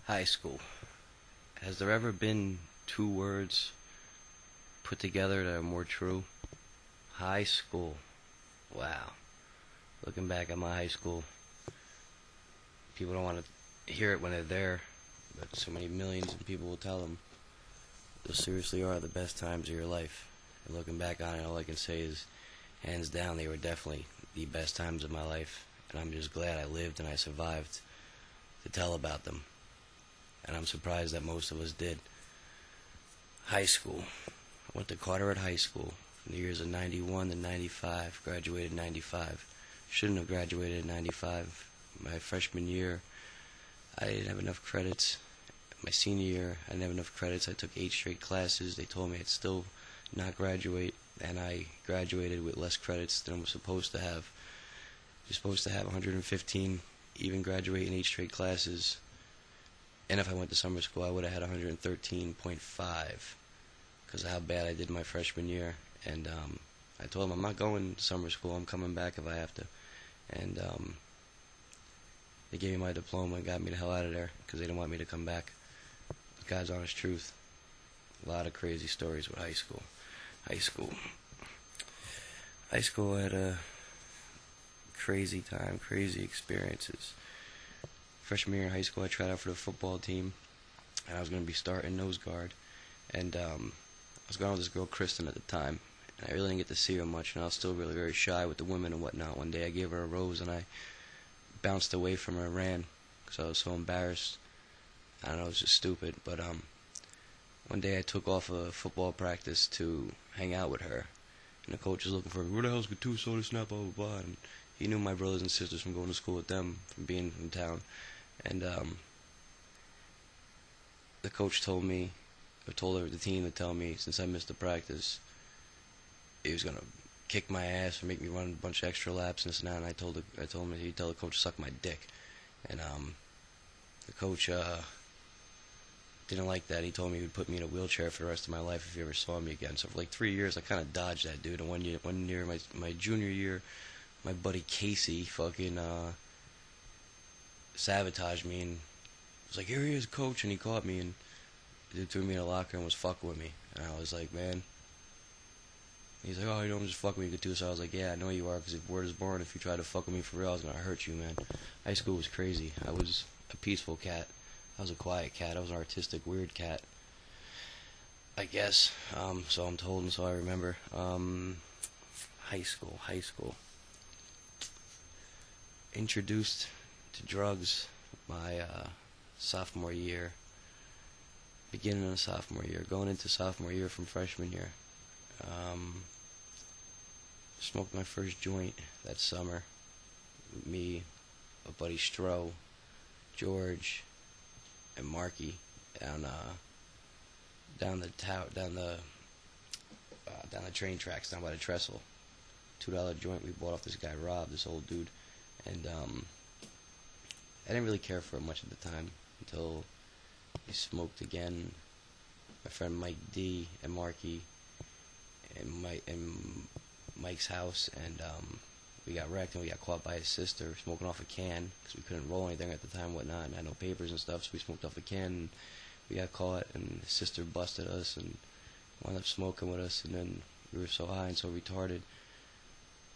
High school. Has there ever been two words put together that are more true? High school. Wow. Looking back at my high school, people don't want to hear it when they're there, but so many millions of people will tell them those seriously are the best times of your life. And looking back on it, all I can say is, hands down, they were definitely the best times of my life. And I'm just glad I lived and I survived to tell about them. And I'm surprised that most of us did. High school. I went to Carteret High School in the years of 91 to 95. Graduated in 95. Shouldn't have graduated in 95. My freshman year, I didn't have enough credits. My senior year, I didn't have enough credits. I took 8 straight classes. They told me I'd still not graduate, and I graduated with less credits than I was supposed to have. You're supposed to have 115, even graduate in 8 straight classes. And if I went to summer school, I would have had 113.5 because of how bad I did my freshman year. And I told them, I'm not going to summer school. I'm coming back if I have to. And they gave me my diploma and got me the hell out of there because they didn't want me to come back. God's honest truth. A lot of crazy stories with high school. High school had a crazy time, crazy experiences. Freshman year in high school, I tried out for the football team, and I was going to be starting nose guard. And I was going with this girl, Kristen, at the time, and I really didn't get to see her much, and I was still really very shy with the women and whatnot. One day I gave her a rose, and I bounced away from her and ran because I was so embarrassed. I don't know, it was just stupid, but one day I took off a football practice to hang out with her, and the coach was looking for me. Where the hell's Gattuso to snap, blah, blah, blah, and he knew my brothers and sisters from going to school with them, from being from town. And the coach told me, or told the team to tell me, since I missed the practice, he was gonna kick my ass and make me run a bunch of extra laps and this and that. And I told him that he'd tell the coach to suck my dick. And the coach didn't like that. He told me he would put me in a wheelchair for the rest of my life if he ever saw me again. So for like 3 years, I kind of dodged that dude. And one year, my junior year, my buddy Casey fucking sabotaged me and was like, here he is, coach, and he caught me and he threw me in a locker and was fucking with me. And I was like, man. He's like, oh, you know, I'm just fucking with you too. So I was like, yeah, I know you are, because if word is born, if you try to fuck with me for real, I was going to hurt you, man. High school was crazy. I was a peaceful cat. I was a quiet cat. I was an artistic, weird cat, I guess. So I'm told and so I remember. High school. Introduced to drugs my sophomore year, beginning of sophomore year, going into sophomore year from freshman year. Smoked my first joint that summer with me, a buddy Stro, George, and Marky down the train tracks down by the trestle. $2 joint we bought off this guy Rob, this old dude, and I didn't really care for it much at the time until we smoked again. My friend Mike D and Marky and Mike's house, and we got wrecked and we got caught by his sister smoking off a can because we couldn't roll anything at the time, whatnot, and had no papers and stuff. So we smoked off a can and we got caught, and his sister busted us and wound up smoking with us. And then we were so high and so retarded.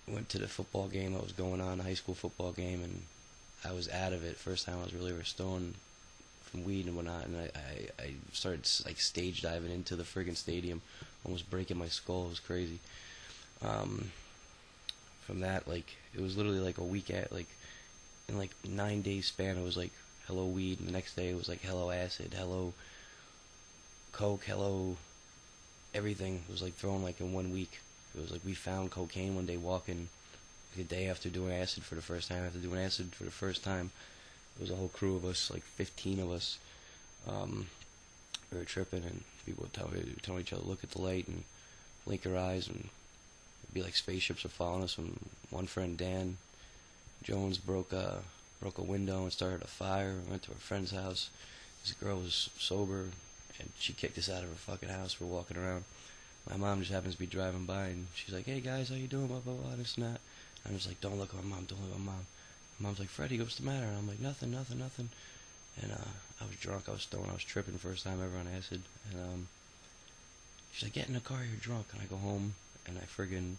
We went to the football game that was going on, a high school football game, and I was out of it. First time I was really stoned from weed and whatnot, and I started like stage diving into the friggin' stadium, almost breaking my skull. It was crazy. From that, like, it was literally like a week like in like 9 days span, it was like hello weed, and the next day it was like hello acid, hello coke, hello everything. It was like thrown like in 1 week. It was like we found cocaine one day walking like the day after doing acid for the first time. After doing acid for the first time, it was a whole crew of us, like 15 of us. We were tripping, and people would tell each other, look at the light and blink your eyes, and it'd be like spaceships were following us. And one friend, Dan Jones, broke a window and started a fire. We went to a friend's house. This girl was sober, and she kicked us out of her fucking house. We're walking around. My mom just happens to be driving by, and she's like, hey guys, how you doing, blah, blah, blah, this and that. And I'm just like, don't look at my mom, don't look at my mom. My mom's like, Freddie, what's the matter? And I'm like, nothing. And I was drunk. I was tripping first time ever on acid. And she's like, get in the car, you're drunk. And I go home, and I friggin'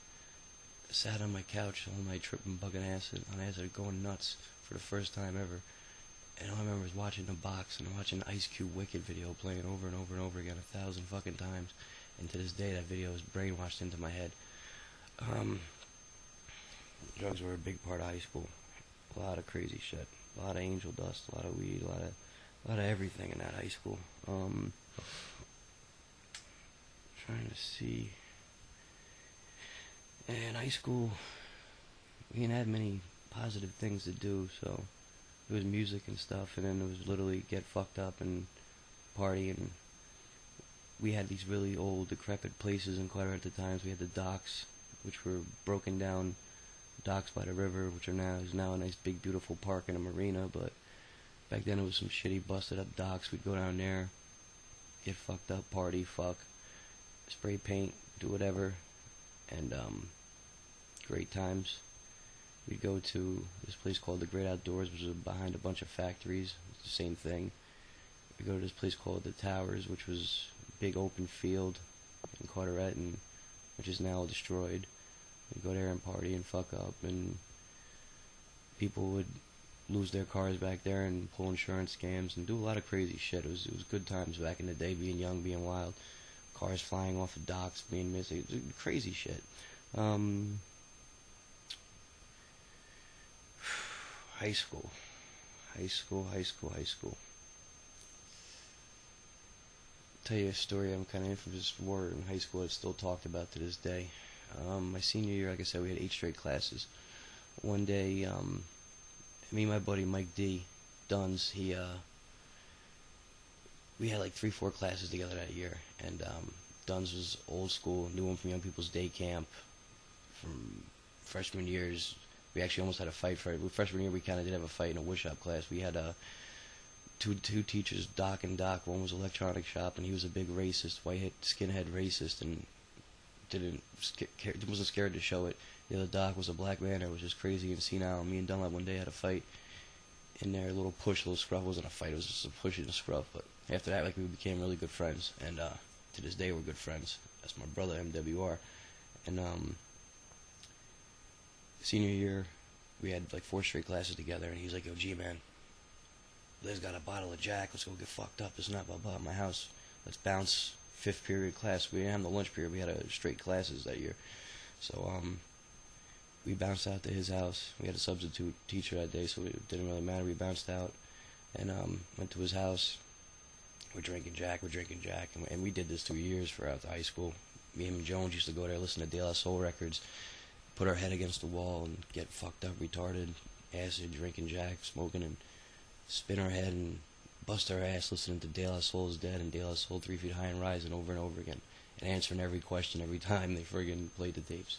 sat on my couch all night tripping, bugging on acid, going nuts for the first time ever. And all I remember was watching the box and watching the Ice Cube Wicked video playing over and over and over again 1,000 fucking times. And to this day, that video is brainwashed into my head. Drugs were a big part of high school. A lot of crazy shit. A lot of angel dust, a lot of weed, a lot of everything in that high school. Trying to see. In high school, we didn't have many positive things to do, so it was music and stuff, and then it was literally get fucked up and party, and we had these really old, decrepit places in Colorado at the times. We had the docks, which were broken down docks by the river, which is now a nice big beautiful park and a marina, but back then it was some shitty busted up docks. We'd go down there, get fucked up, party, fuck, spray paint, do whatever, and great times. We'd go to this place called the Great Outdoors, which was behind a bunch of factories. It's the same thing. We'd go to this place called the Towers, which was a big open field in Carteret, and which is now destroyed. We'd go there and party and fuck up, and people would lose their cars back there and pull insurance scams and do a lot of crazy shit. It was good times back in the day, being young, being wild. Cars flying off of docks, being missing. It was crazy shit. High school. Tell you a story I'm kind of infamous for in high school. It's still talked about to this day. My senior year, like I said, we had 8 straight classes. One day, me and my buddy Mike D. Duns, we had like 3-4 classes together that year, and Duns was old school, knew him from Young People's Day Camp, from freshman years. We actually almost had a fight for it. Freshman year, we kind of did have a fight in a woodshop class. We had two teachers, Doc and Doc. One was electronic shop, and he was a big racist, white skinhead racist, and wasn't scared to show it. The other Doc was a black man that was just crazy and senile. And me and Dunlap one day had a fight in there, a little push, a little scruff. It wasn't a fight, it was just a push and a scruff. But after that, like, we became really good friends, and to this day we're good friends. That's my brother, MWR. And senior year, we had like 4 straight classes together, and he's like, yo, G, man, Liz got a bottle of Jack, let's go get fucked up, it's not blah blah at my house, let's bounce 5th period class. We didn't have the lunch period, we had straight classes that year. So we bounced out to his house. We had a substitute teacher that day, so it didn't really matter. We bounced out and went to his house. We're drinking Jack, and we did this 2 years throughout the high school. Me and Jones used to go there, listen to De La Soul records, put our head against the wall and get fucked up, retarded, acid, drinking Jack, smoking, and spin our head and bust our ass listening to De La Soul's Dead and De La Soul 3 Feet High and Rising over and over again, and answering every question every time they friggin' played the tapes.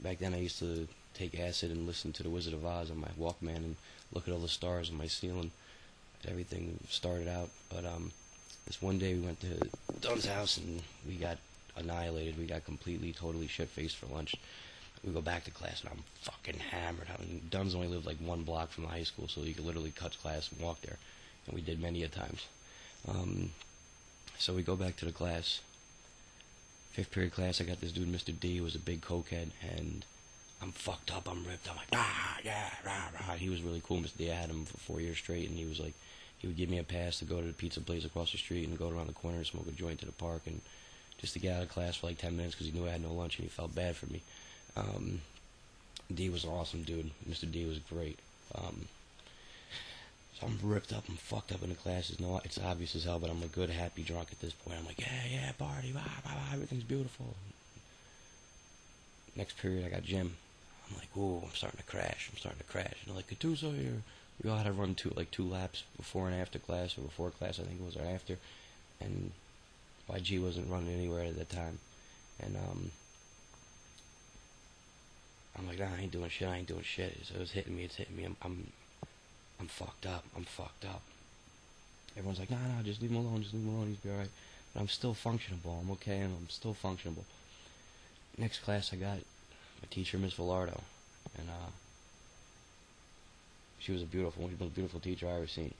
Back then I used to take acid and listen to The Wizard of Oz on my Walkman and look at all the stars on my ceiling. Everything started out, but this one day we went to Dunn's house and we got annihilated. We got completely, totally shit-faced for lunch. We go back to class and I'm fucking hammered. I mean, Dunn's only lived like 1 block from the high school, so you could literally cut class and walk there, and we did many a times. So we go back to the class. 5th period class, I got this dude, Mr. D, who was a big cokehead, and I'm fucked up, I'm ripped. I'm like, yeah, rah, rah. He was really cool, Mr. D. I had him for 4 years straight, and he was like, he would give me a pass to go to the pizza place across the street and go around the corner and smoke a joint to the park, and just to get out of class for like 10 minutes because he knew I had no lunch and he felt bad for me. D was an awesome dude. Mr. D was great. So I'm ripped up, I'm fucked up in the classes. No, it's obvious as hell, but I'm a good, happy drunk at this point. I'm like, yeah, party, blah, blah, blah, everything's beautiful. Next period, I got gym. I'm like, ooh, I'm starting to crash. And they're like, Gattuso here. We all had to run 2 laps before and after class, or before class, I think it was, or after. And YG wasn't running anywhere at that time. And I'm like, nah, I ain't doing shit. So it's hitting me. I'm fucked up. Everyone's like, nah, just leave him alone, he's be alright. But I'm still functionable. I'm okay, and I'm still functionable. Next class I got my teacher, Miss Villardo, and she was a beautiful teacher I ever seen.